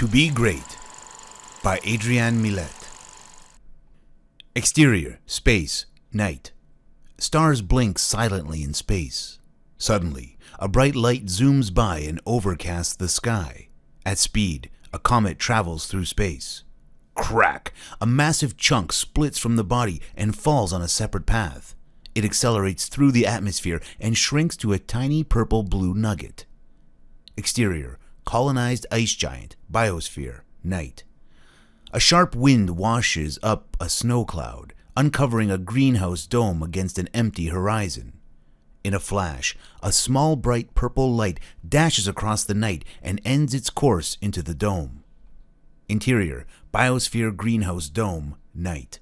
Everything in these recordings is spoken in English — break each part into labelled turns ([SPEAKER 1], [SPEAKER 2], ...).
[SPEAKER 1] To Be Great by Andréanne Milette. Exterior, space, night. Stars blink silently in space. Suddenly, a bright light zooms by and overcasts the sky. At speed, a comet travels through space. Crack! A massive chunk splits from the body and falls on a separate path. It accelerates through the atmosphere and shrinks to a tiny purple-blue nugget. Exterior, colonized ice giant, Biosphere, night. A sharp wind washes up a snow cloud, uncovering a greenhouse dome against an empty horizon. In a flash, a small bright purple light dashes across the night and ends its course into the dome. Interior, Biosphere greenhouse dome, night.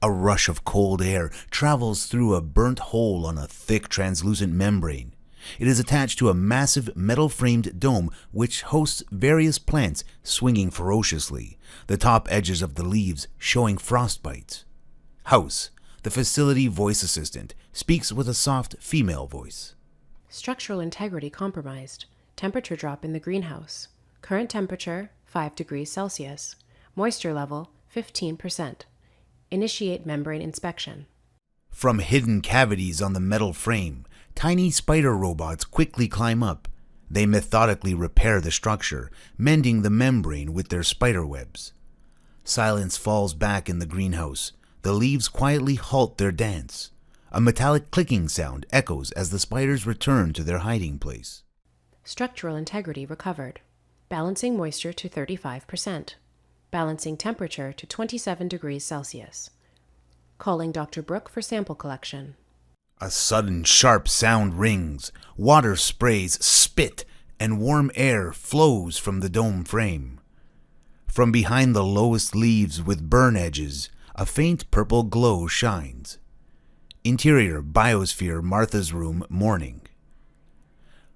[SPEAKER 1] A rush of cold air travels through a burnt hole on a thick translucent membrane. It is attached to a massive metal-framed dome which hosts various plants swinging ferociously, the top edges of the leaves showing frostbites. House, the facility voice assistant, speaks with a soft female voice.
[SPEAKER 2] Structural integrity compromised. Temperature drop in the greenhouse. Current temperature, 5 degrees Celsius. Moisture level, 15%. Initiate membrane inspection.
[SPEAKER 1] From hidden cavities on the metal frame, tiny spider robots quickly climb up. They methodically repair the structure, mending the membrane with their spider webs. Silence falls back in the greenhouse. The leaves quietly halt their dance. A metallic clicking sound echoes as the spiders return to their hiding place.
[SPEAKER 2] Structural integrity recovered. Balancing moisture to 35%. Balancing temperature to 27 degrees Celsius. Calling Dr. Brooke for sample collection.
[SPEAKER 1] A sudden sharp sound rings. Water sprays spit, and warm air flows from the dome frame. From behind the lowest leaves with burn edges, a faint purple glow shines. Interior, Biosphere, Martha's room, morning.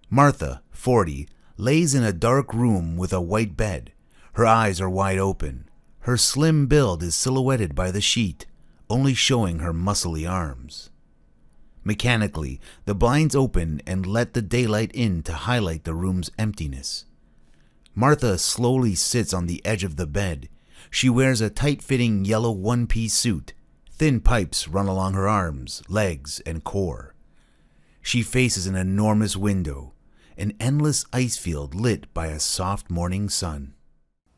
[SPEAKER 1] Martha, 40, lays in a dark room with a white bed. Her eyes are wide open. Her slim build is silhouetted by the sheet, only showing her muscly arms. Mechanically, the blinds open and let the daylight in to highlight the room's emptiness. Martha slowly sits on the edge of the bed. She wears a tight-fitting yellow one-piece suit. Thin pipes run along her arms, legs, and core. She faces an enormous window, an endless ice field lit by a soft morning sun.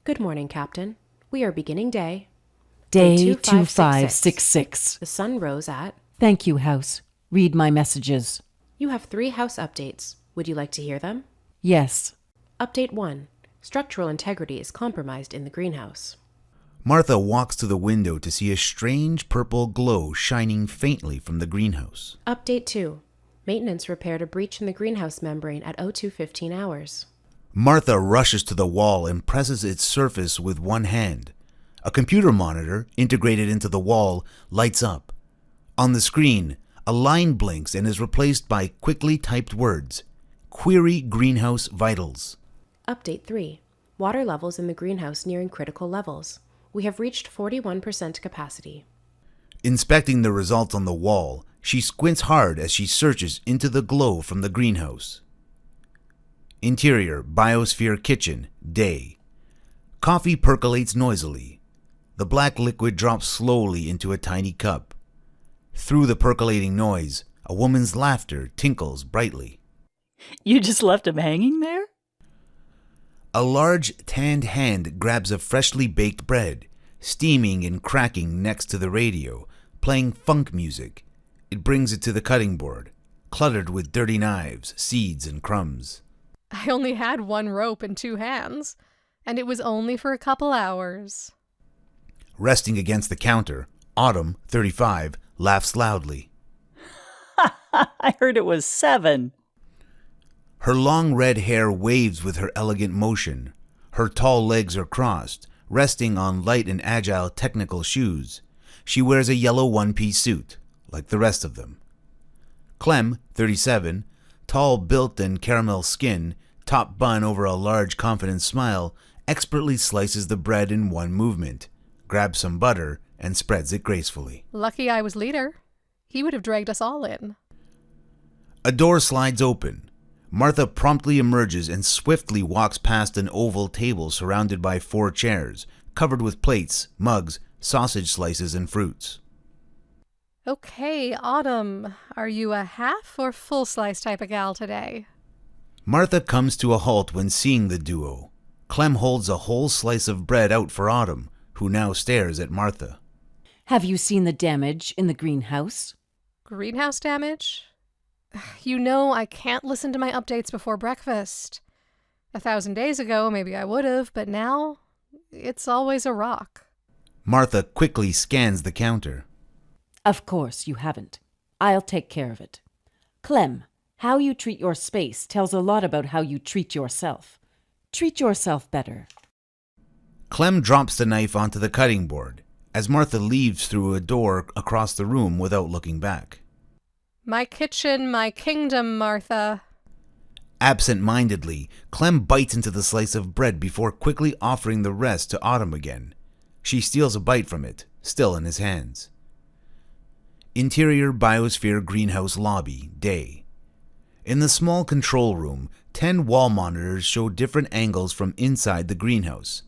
[SPEAKER 2] Good morning, Captain. We are beginning day.
[SPEAKER 3] Day 2566.
[SPEAKER 2] The sun rose at...
[SPEAKER 3] Thank you, House. Read my messages.
[SPEAKER 2] You have 3 house updates. Would you like to hear them?
[SPEAKER 3] Yes.
[SPEAKER 2] Update 1. Structural integrity is compromised in the greenhouse.
[SPEAKER 1] Martha walks to the window to see a strange purple glow shining faintly from the greenhouse.
[SPEAKER 2] Update 2. Maintenance repaired a breach in the greenhouse membrane at 02:15 hours.
[SPEAKER 1] Martha rushes to the wall and presses its surface with one hand. A computer monitor, integrated into the wall, lights up. On the screen, a line blinks and is replaced by quickly typed words. Query greenhouse vitals.
[SPEAKER 2] Update 3. Water levels in the greenhouse nearing critical levels. We have reached 41% capacity.
[SPEAKER 1] Inspecting the results on the wall, she squints hard as she searches into the glow from the greenhouse. Interior, Biosphere kitchen, day. Coffee percolates noisily. The black liquid drops slowly into a tiny cup. Through the percolating noise, a woman's laughter tinkles brightly.
[SPEAKER 4] You just left him hanging there?
[SPEAKER 1] A large tanned hand grabs a freshly baked bread, steaming and cracking next to the radio, playing funk music. It brings it to the cutting board, cluttered with dirty knives, seeds, and crumbs.
[SPEAKER 5] I only had 1 rope and 2 hands, and it was only for a couple hours.
[SPEAKER 1] Resting against the counter, Autumn, 35, laughs loudly.
[SPEAKER 4] I heard it was 7.
[SPEAKER 1] Her long red hair waves with her elegant motion. Her tall legs are crossed, resting on light and agile technical shoes. She wears a yellow one-piece suit, like the rest of them. Klem, 37, tall built and caramel skin, top bun over a large confident smile, expertly slices the bread in one movement, grabs some butter, and spreads it gracefully.
[SPEAKER 5] Lucky I was leader. He would have dragged us all in.
[SPEAKER 1] A door slides open. Martha promptly emerges and swiftly walks past an oval table surrounded by 4 chairs, covered with plates, mugs, sausage slices, and fruits.
[SPEAKER 5] Okay, Autumn, are you a half or full slice type of gal today?
[SPEAKER 1] Martha comes to a halt when seeing the duo. Klem holds a whole slice of bread out for Autumn, who now stares at Martha.
[SPEAKER 3] Have you seen the damage in the greenhouse?
[SPEAKER 5] Greenhouse damage? You know I can't listen to my updates before breakfast. 1,000 days ago, maybe I would have, but now, it's always a rock.
[SPEAKER 1] Martha quickly scans the counter.
[SPEAKER 3] Of course you haven't. I'll take care of it. Klem, how you treat your space tells a lot about how you treat yourself. Treat yourself better.
[SPEAKER 1] Klem drops the knife onto the cutting board as Martha leaves through a door across the room without looking back.
[SPEAKER 5] My kitchen, my kingdom, Martha.
[SPEAKER 1] Absent-mindedly, Klem bites into the slice of bread before quickly offering the rest to Autumn again. She steals a bite from it, still in his hands. Interior Biosphere Greenhouse Lobby, day. In the small control room, 10 wall monitors show different angles from inside the greenhouse.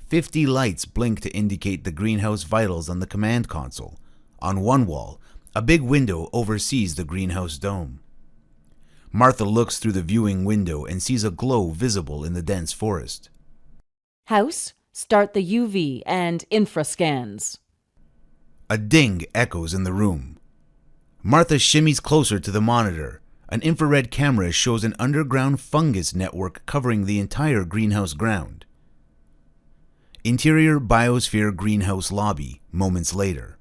[SPEAKER 1] 50 lights blink to indicate the greenhouse vitals on the command console. On one wall, a big window oversees the greenhouse dome. Martha looks through the viewing window and sees a glow visible in the dense forest.
[SPEAKER 3] House, start the UV and infra scans.
[SPEAKER 1] A ding echoes in the room. Martha shimmies closer to the monitor. An infrared camera shows an underground fungus network covering the entire greenhouse ground. Interior Biosphere Greenhouse Lobby, moments later.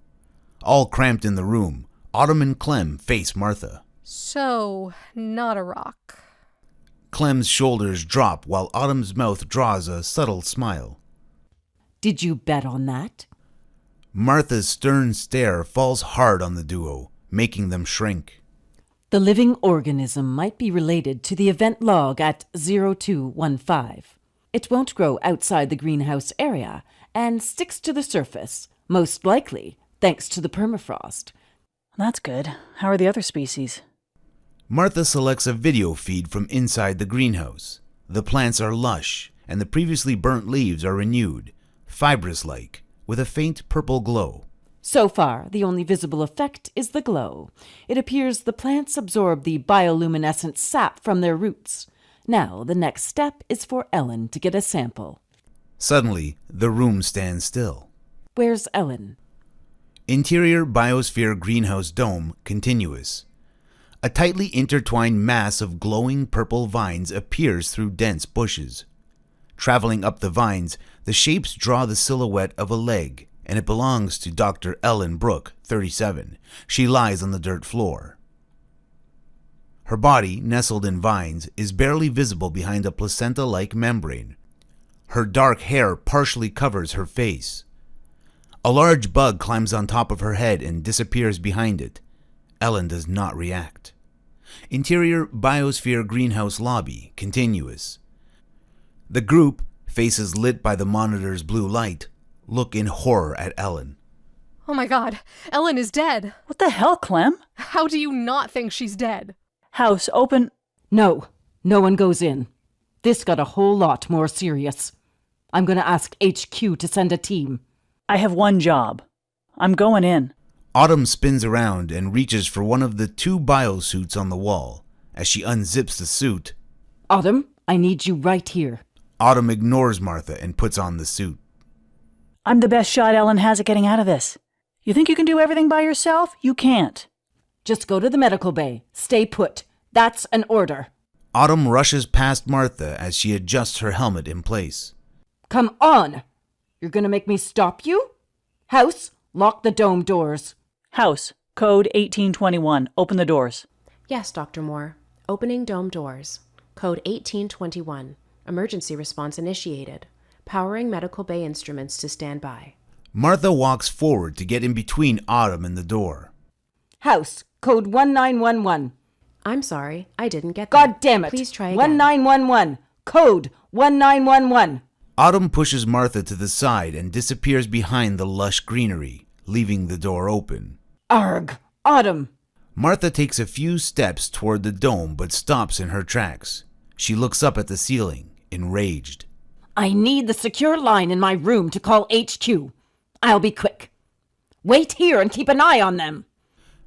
[SPEAKER 1] All cramped in the room, Autumn and Klem face Martha.
[SPEAKER 5] So, not a rock.
[SPEAKER 1] Klem's shoulders drop while Autumn's mouth draws a subtle smile.
[SPEAKER 3] Did you bet on that?
[SPEAKER 1] Martha's stern stare falls hard on the duo, making them shrink.
[SPEAKER 3] The living organism might be related to the event log at 0215. It won't grow outside the greenhouse area and sticks to the surface, most likely thanks to the permafrost.
[SPEAKER 4] That's good. How are the other species?
[SPEAKER 1] Martha selects a video feed from inside the greenhouse. The plants are lush, and the previously burnt leaves are renewed, fibrous-like, with a faint purple glow.
[SPEAKER 3] So far, the only visible effect is the glow. It appears the plants absorb the bioluminescent sap from their roots. Now, the next step is for Ellen to get a sample.
[SPEAKER 1] Suddenly, the room stands still.
[SPEAKER 3] Where's Ellen?
[SPEAKER 1] Interior Biosphere Greenhouse Dome, continuous. A tightly intertwined mass of glowing purple vines appears through dense bushes. Traveling up the vines, the shapes draw the silhouette of a leg, and it belongs to Dr. Ellen Brooke, 37. She lies on the dirt floor. Her body, nestled in vines, is barely visible behind a placenta-like membrane. Her dark hair partially covers her face. A large bug climbs on top of her head and disappears behind it. Ellen does not react. Interior Biosphere Greenhouse Lobby, continuous. The group, faces lit by the monitor's blue light, look in horror at Ellen.
[SPEAKER 5] Oh my god, Ellen is dead.
[SPEAKER 4] What the hell, Klem?
[SPEAKER 5] How do you not think she's dead?
[SPEAKER 4] House, open.
[SPEAKER 3] No, no one goes in. This got a whole lot more serious. I'm going to ask HQ to send a team.
[SPEAKER 4] I have one job. I'm going in.
[SPEAKER 1] Autumn spins around and reaches for one of the 2 biosuits on the wall. As she unzips the suit,
[SPEAKER 3] Autumn, I need you right here.
[SPEAKER 1] Autumn ignores Martha and puts on the suit.
[SPEAKER 4] I'm the best shot Ellen has at getting out of this. You think you can do everything by yourself? You can't.
[SPEAKER 3] Just go to the medical bay. Stay put. That's an order.
[SPEAKER 1] Autumn rushes past Martha as she adjusts her helmet in place.
[SPEAKER 3] Come on! You're gonna make me stop you? House, lock the dome doors.
[SPEAKER 4] House, code 1821. Open the doors.
[SPEAKER 2] Yes, Dr. Moore. Opening dome doors. Code 1821. Emergency response initiated. Powering medical bay instruments to stand by.
[SPEAKER 1] Martha walks forward to get in between Autumn and the door.
[SPEAKER 3] House, code 1911.
[SPEAKER 2] I'm sorry, I didn't get that.
[SPEAKER 3] God damn it!
[SPEAKER 2] Please try again.
[SPEAKER 3] 1911. Code 1911.
[SPEAKER 1] Autumn pushes Martha to the side and disappears behind the lush greenery, leaving the door open.
[SPEAKER 3] Arg! Autumn!
[SPEAKER 1] Martha takes a few steps toward the dome but stops in her tracks. She looks up at the ceiling, enraged.
[SPEAKER 3] I need the secure line in my room to call HQ. I'll be quick. Wait here and keep an eye on them.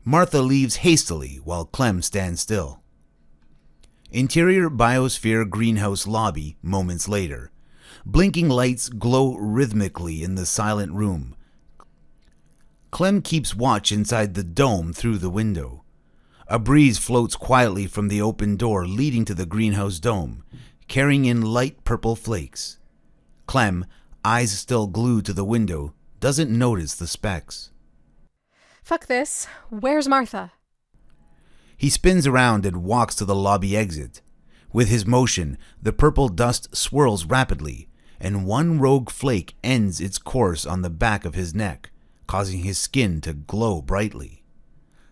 [SPEAKER 1] Martha leaves hastily while Klem stands still. Interior Biosphere greenhouse lobby moments later. Blinking lights glow rhythmically in the silent room. Klem keeps watch inside the dome through the window. A breeze floats quietly from the open door leading to the greenhouse dome, carrying in light purple flakes. Klem, eyes still glued to the window, doesn't notice the specks.
[SPEAKER 5] Fuck this. Where's Martha?
[SPEAKER 1] He spins around and walks to the lobby exit. With his motion, the purple dust swirls rapidly, and one rogue flake ends its course on the back of his neck, causing his skin to glow brightly.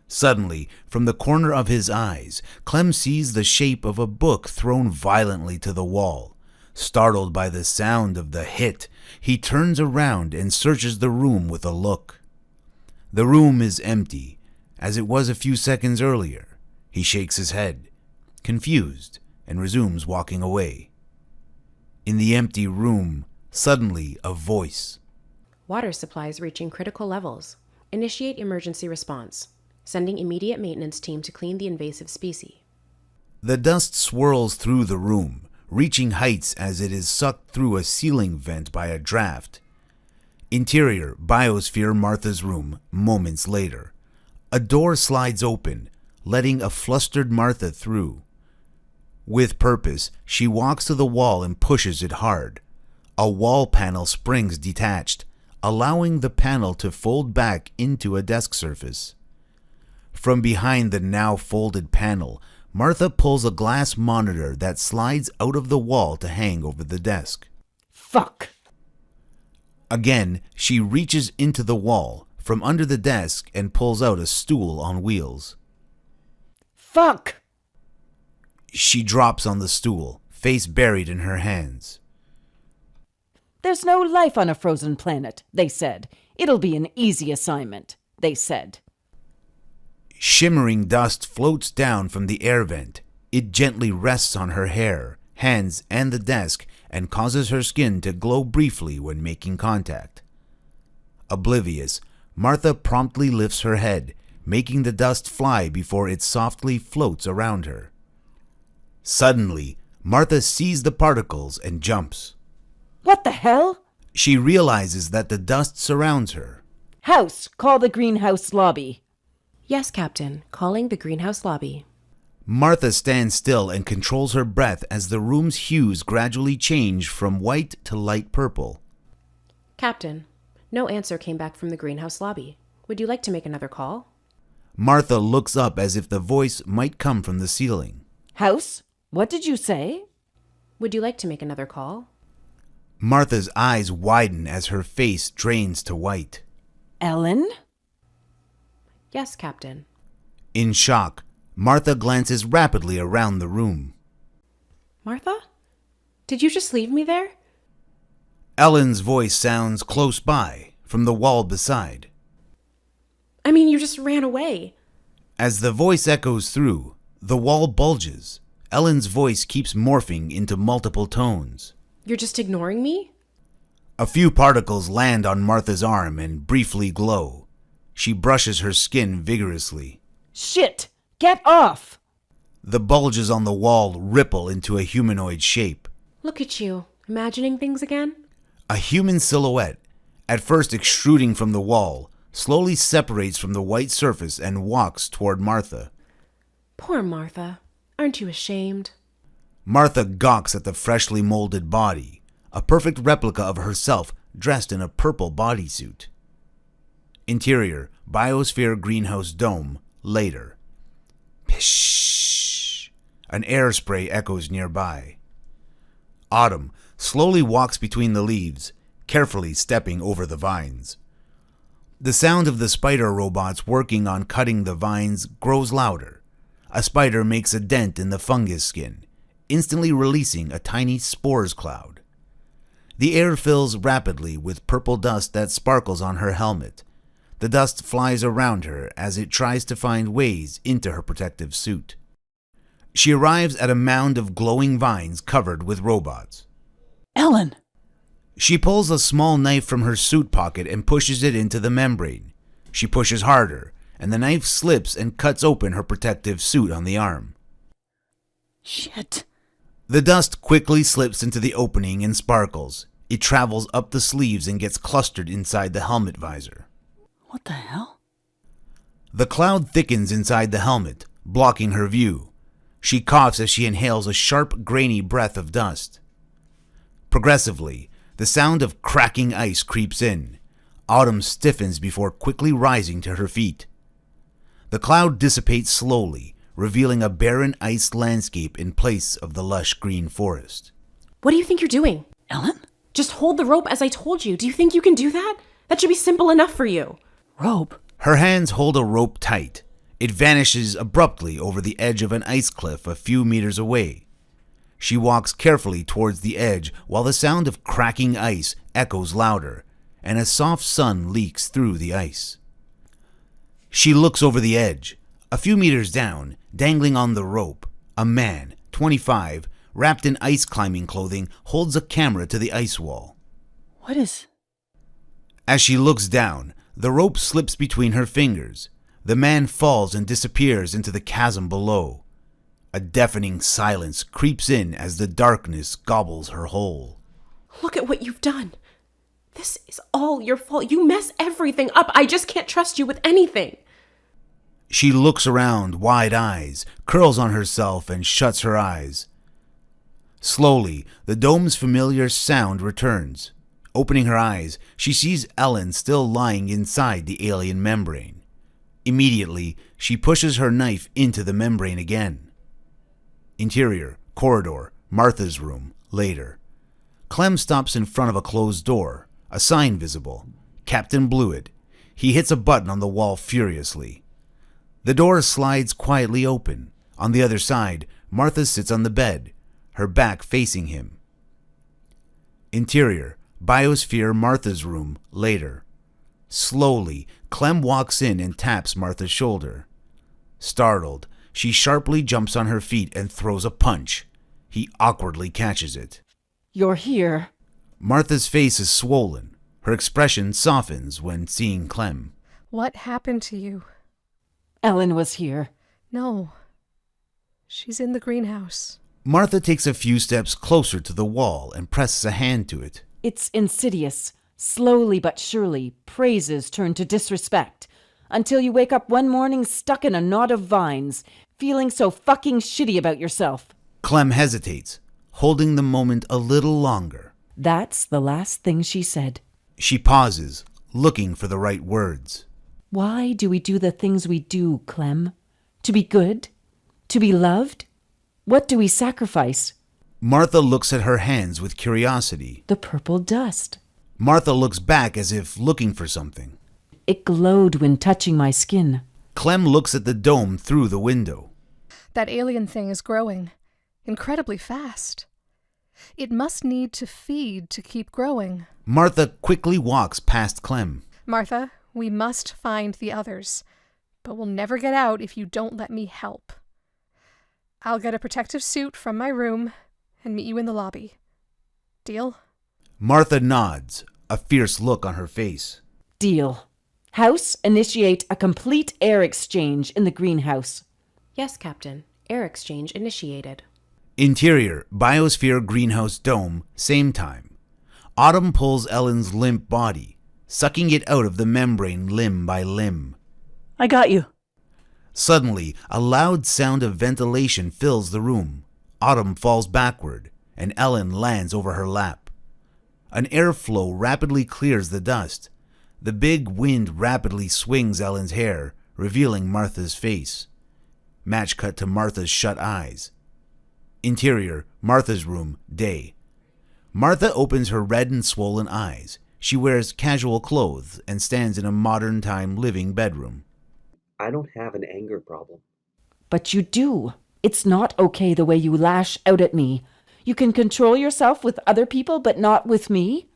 [SPEAKER 1] Suddenly, from the corner of his eyes, Klem sees the shape of a book thrown violently to the wall. Startled by the sound of the hit, he turns around and searches the room with a look. The room is empty, as it was a few seconds earlier. He shakes his head, confused, and resumes walking away. In the empty room, suddenly a voice.
[SPEAKER 2] Water supplies reaching critical levels. Initiate emergency response. Sending immediate maintenance team to clean the invasive species.
[SPEAKER 1] The dust swirls through the room, reaching heights as it is sucked through a ceiling vent by a draft. Interior Biosphere Martha's room moments later. A door slides open, letting a flustered Martha through. With purpose, she walks to the wall and pushes it hard. A wall panel springs detached, allowing the panel to fold back into a desk surface. From behind the now folded panel, Martha pulls a glass monitor that slides out of the wall to hang over the desk.
[SPEAKER 3] Fuck.
[SPEAKER 1] Again, she reaches into the wall from under the desk and pulls out a stool on wheels.
[SPEAKER 3] Fuck.
[SPEAKER 1] She drops on the stool, face buried in her hands.
[SPEAKER 3] There's no life on a frozen planet, they said. It'll be an easy assignment, they said.
[SPEAKER 1] Shimmering dust floats down from the air vent. It gently rests on her hair, hands, and the desk, and causes her skin to glow briefly when making contact. Oblivious, Martha promptly lifts her head, making the dust fly before it softly floats around her. Suddenly, Martha sees the particles and jumps.
[SPEAKER 3] What the hell?
[SPEAKER 1] She realizes that the dust surrounds her.
[SPEAKER 3] House, call the greenhouse lobby.
[SPEAKER 2] Yes, Captain. Calling the greenhouse lobby.
[SPEAKER 1] Martha stands still and controls her breath as the room's hues gradually change from white to light purple.
[SPEAKER 2] Captain, no answer came back from the greenhouse lobby. Would you like to make another call?
[SPEAKER 1] Martha looks up as if the voice might come from the ceiling.
[SPEAKER 3] House, what did you say?
[SPEAKER 2] Would you like to make another call?
[SPEAKER 1] Martha's eyes widen as her face drains to white.
[SPEAKER 3] Ellen?
[SPEAKER 2] Yes, Captain.
[SPEAKER 1] In shock, Martha glances rapidly around the room.
[SPEAKER 2] Martha? Did you just leave me there?
[SPEAKER 1] Ellen's voice sounds close by, from the wall beside.
[SPEAKER 2] I mean, you just ran away.
[SPEAKER 1] As the voice echoes through, the wall bulges. Ellen's voice keeps morphing into multiple tones.
[SPEAKER 2] You're just ignoring me?
[SPEAKER 1] A few particles land on Martha's arm and briefly glow. She brushes her skin vigorously.
[SPEAKER 3] Shit! Get off!
[SPEAKER 1] The bulges on the wall ripple into a humanoid shape.
[SPEAKER 2] Look at you, imagining things again?
[SPEAKER 1] A human silhouette, at first extruding from the wall, slowly separates from the white surface and walks toward Martha.
[SPEAKER 2] Poor Martha. Aren't you ashamed?
[SPEAKER 1] Martha gawks at the freshly molded body, a perfect replica of herself dressed in a purple bodysuit. Interior, Biosphere greenhouse dome, later. Pish! An air spray echoes nearby. Autumn slowly walks between the leaves, carefully stepping over the vines. The sound of the spider robots working on cutting the vines grows louder. A spider makes a dent in the fungus skin, instantly releasing a tiny spores cloud. The air fills rapidly with purple dust that sparkles on her helmet. The dust flies around her as it tries to find ways into her protective suit. She arrives at a mound of glowing vines covered with robots.
[SPEAKER 4] Ellen!
[SPEAKER 1] She pulls a small knife from her suit pocket and pushes it into the membrane. She pushes harder, and the knife slips and cuts open her protective suit on the arm.
[SPEAKER 4] Shit.
[SPEAKER 1] The dust quickly slips into the opening and sparkles. It travels up the sleeves and gets clustered inside the helmet visor.
[SPEAKER 4] What the hell?
[SPEAKER 1] The cloud thickens inside the helmet, blocking her view. She coughs as she inhales a sharp, grainy breath of dust. Progressively, the sound of cracking ice creeps in. Autumn stiffens before quickly rising to her feet. The cloud dissipates slowly, revealing a barren ice landscape in place of the lush green forest.
[SPEAKER 2] What do you think you're doing?
[SPEAKER 4] Ellen?
[SPEAKER 2] Just hold the rope as I told you. Do you think you can do that? That should be simple enough for you.
[SPEAKER 4] Rope?
[SPEAKER 1] Her hands hold a rope tight. It vanishes abruptly over the edge of an ice cliff a few meters away. She walks carefully towards the edge while the sound of cracking ice echoes louder, and a soft sun leaks through the ice. She looks over the edge. A few meters down, dangling on the rope, a man, 25, wrapped in ice climbing clothing, holds a camera to the ice wall.
[SPEAKER 4] What is...
[SPEAKER 1] As she looks down, the rope slips between her fingers. The man falls and disappears into the chasm below. A deafening silence creeps in as the darkness gobbles her whole.
[SPEAKER 2] Look at what you've done. This is all your fault. You mess everything up. I just can't trust you with anything.
[SPEAKER 1] She looks around, wide eyes, curls on herself, and shuts her eyes. Slowly, the dome's familiar sound returns. Opening her eyes, she sees Ellen still lying inside the alien membrane. Immediately, she pushes her knife into the membrane again. Interior, corridor, Martha's room, later. Klem stops in front of a closed door, a sign visible. Captain Blewett. He hits a button on the wall furiously. The door slides quietly open. On the other side, Martha sits on the bed, her back facing him. Interior, Biosphere, Martha's room, later. Slowly, Klem walks in and taps Martha's shoulder. Startled, she sharply jumps on her feet and throws a punch. He awkwardly catches it.
[SPEAKER 3] You're here.
[SPEAKER 1] Martha's face is swollen. Her expression softens when seeing Klem.
[SPEAKER 5] What happened to you?
[SPEAKER 3] Ellen was here.
[SPEAKER 5] No. She's in the greenhouse.
[SPEAKER 1] Martha takes a few steps closer to the wall and presses a hand to it.
[SPEAKER 3] It's insidious. Slowly but surely, praises turn to disrespect. Until you wake up one morning stuck in a knot of vines, feeling so fucking shitty about yourself.
[SPEAKER 1] Klem hesitates, holding the moment a little longer.
[SPEAKER 3] That's the last thing she said.
[SPEAKER 1] She pauses, looking for the right words.
[SPEAKER 3] Why do we do the things we do, Klem? To be good? To be loved? What do we sacrifice?
[SPEAKER 1] Martha looks at her hands with curiosity.
[SPEAKER 3] The purple dust.
[SPEAKER 1] Martha looks back as if looking for something.
[SPEAKER 3] It glowed when touching my skin.
[SPEAKER 1] Klem looks at the dome through the window.
[SPEAKER 5] That alien thing is growing. Incredibly fast. It must need to feed to keep growing.
[SPEAKER 1] Martha quickly walks past Klem.
[SPEAKER 5] Martha, we must find the others. But we'll never get out if you don't let me help. I'll get a protective suit from my room and meet you in the lobby. Deal?
[SPEAKER 1] Martha nods, a fierce look on her face.
[SPEAKER 3] Deal. House, initiate a complete air exchange in the greenhouse.
[SPEAKER 2] Yes, Captain. Air exchange initiated.
[SPEAKER 1] Interior, Biosphere greenhouse dome, same time. Autumn pulls Ellen's limp body, sucking it out of the membrane limb by limb.
[SPEAKER 4] I got you.
[SPEAKER 1] Suddenly, a loud sound of ventilation fills the room. Autumn falls backward, and Ellen lands over her lap. An airflow rapidly clears the dust. The big wind rapidly swings Ellen's hair, revealing Martha's face. Match cut to Martha's shut eyes. Interior, Martha's room, day. Martha opens her red and swollen eyes. She wears casual clothes and stands in a modern-time living bedroom.
[SPEAKER 6] I don't have an anger problem.
[SPEAKER 3] But you do. It's not okay the way you lash out at me. You can control yourself with other people, but not with me.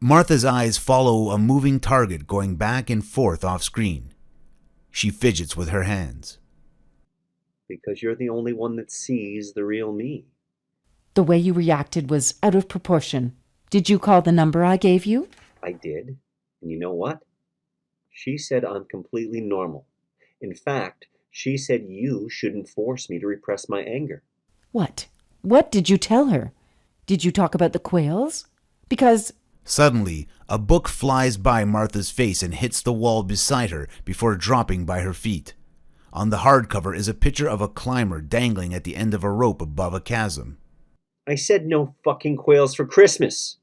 [SPEAKER 1] Martha's eyes follow a moving target going back and forth off screen. She fidgets with her hands.
[SPEAKER 6] Because you're the only one that sees the real me.
[SPEAKER 3] The way you reacted was out of proportion. Did you call the number I gave you?
[SPEAKER 6] I did. And you know what? She said I'm completely normal. In fact, she said you shouldn't force me to repress my anger.
[SPEAKER 3] What? What did you tell her? Did you talk about the quails? Because...
[SPEAKER 1] Suddenly, a book flies by Martha's face and hits the wall beside her before dropping by her feet. On the hardcover is a picture of a climber dangling at the end of a rope above a chasm.
[SPEAKER 6] I said no fucking quails for Christmas.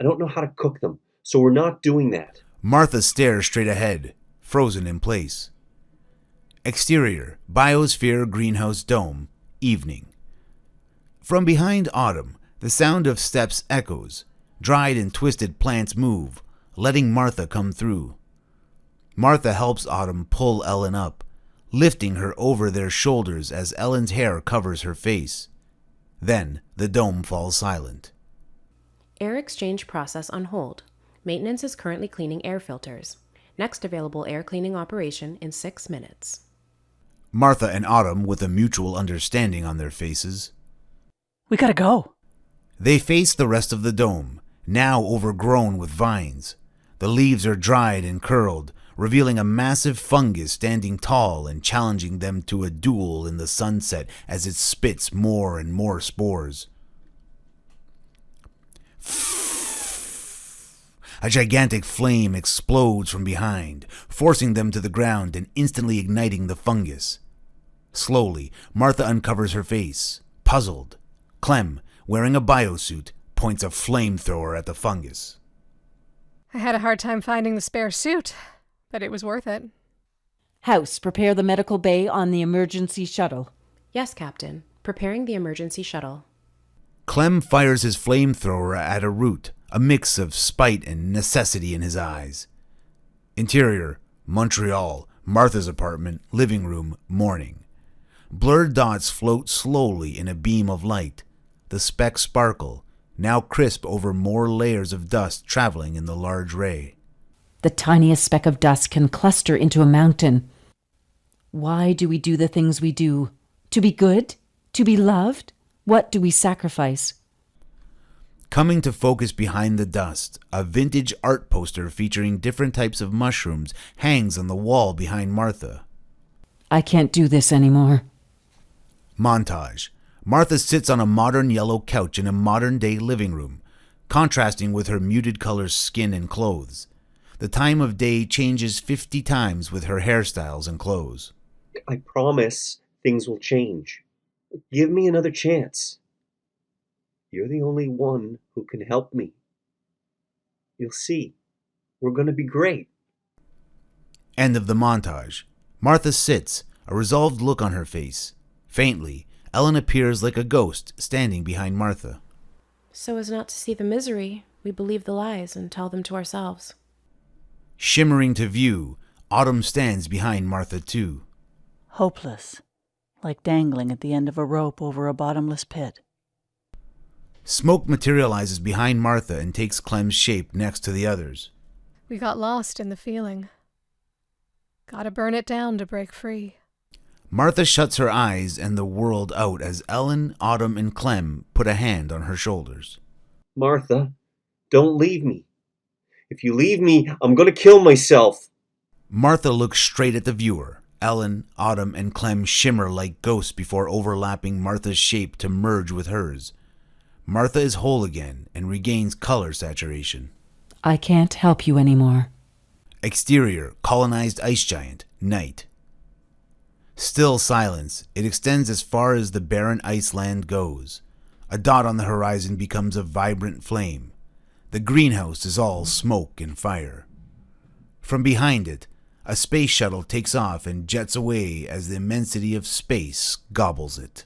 [SPEAKER 6] I don't know how to cook them, so we're not doing that.
[SPEAKER 1] Martha stares straight ahead, frozen in place. Exterior, Biosphere greenhouse dome, evening. From behind Autumn, the sound of steps echoes. Dried and twisted plants move, letting Martha come through. Martha helps Autumn pull Ellen up, lifting her over their shoulders as Ellen's hair covers her face. Then the dome falls silent.
[SPEAKER 2] Air exchange process on hold. Maintenance is currently cleaning air filters. Next available air cleaning operation in 6 minutes.
[SPEAKER 1] Martha and Autumn with a mutual understanding on their faces.
[SPEAKER 4] We gotta go.
[SPEAKER 1] They face the rest of the dome, now overgrown with vines. The leaves are dried and curled, revealing a massive fungus standing tall and challenging them to a duel in the sunset as it spits more and more spores. A gigantic flame explodes from behind, forcing them to the ground and instantly igniting the fungus. Slowly, Martha uncovers her face, puzzled. Klem, wearing a biosuit, points a flamethrower at the fungus.
[SPEAKER 5] I had a hard time finding the spare suit, but it was worth it.
[SPEAKER 3] House, prepare the medical bay on the emergency shuttle.
[SPEAKER 2] Yes, Captain. Preparing the emergency shuttle.
[SPEAKER 1] Klem fires his flamethrower at a root, a mix of spite and necessity in his eyes. Interior, Montreal, Martha's apartment, living room, morning. Blurred dots float slowly in a beam of light. The specks sparkle, now crisp over more layers of dust traveling in the large ray.
[SPEAKER 3] The tiniest speck of dust can cluster into a mountain. Why do we do the things we do? To be good? To be loved? What do we sacrifice?
[SPEAKER 1] Coming to focus behind the dust, a vintage art poster featuring different types of mushrooms hangs on the wall behind Martha.
[SPEAKER 3] I can't do this anymore.
[SPEAKER 1] Montage. Martha sits on a modern yellow couch in a modern-day living room, contrasting with her muted color skin and clothes. The time of day changes 50 times with her hairstyles and clothes.
[SPEAKER 6] I promise things will change. Give me another chance. You're the only one who can help me. You'll see. We're going to be great.
[SPEAKER 1] End of the montage. Martha sits, a resolved look on her face. Faintly, Ellen appears like a ghost standing behind Martha.
[SPEAKER 2] So as not to see the misery, we believe the lies and tell them to ourselves.
[SPEAKER 1] Shimmering to view, Autumn stands behind Martha too.
[SPEAKER 4] Hopeless. Like dangling at the end of a rope over a bottomless pit.
[SPEAKER 1] Smoke materializes behind Martha and takes Klem's shape next to the others.
[SPEAKER 5] We got lost in the feeling. Gotta burn it down to break free.
[SPEAKER 1] Martha shuts her eyes and the world out as Ellen, Autumn, and Klem put a hand on her shoulders.
[SPEAKER 6] Martha, don't leave me. If you leave me, I'm going to kill myself.
[SPEAKER 1] Martha looks straight at the viewer. Ellen, Autumn, and Klem shimmer like ghosts before overlapping Martha's shape to merge with hers. Martha is whole again and regains color saturation.
[SPEAKER 3] I can't help you anymore.
[SPEAKER 1] Exterior, colonized ice giant, night. Still silence. It extends as far as the barren ice land goes. A dot on the horizon becomes a vibrant flame. The greenhouse is all smoke and fire. From behind it, a space shuttle takes off and jets away as the immensity of space gobbles it.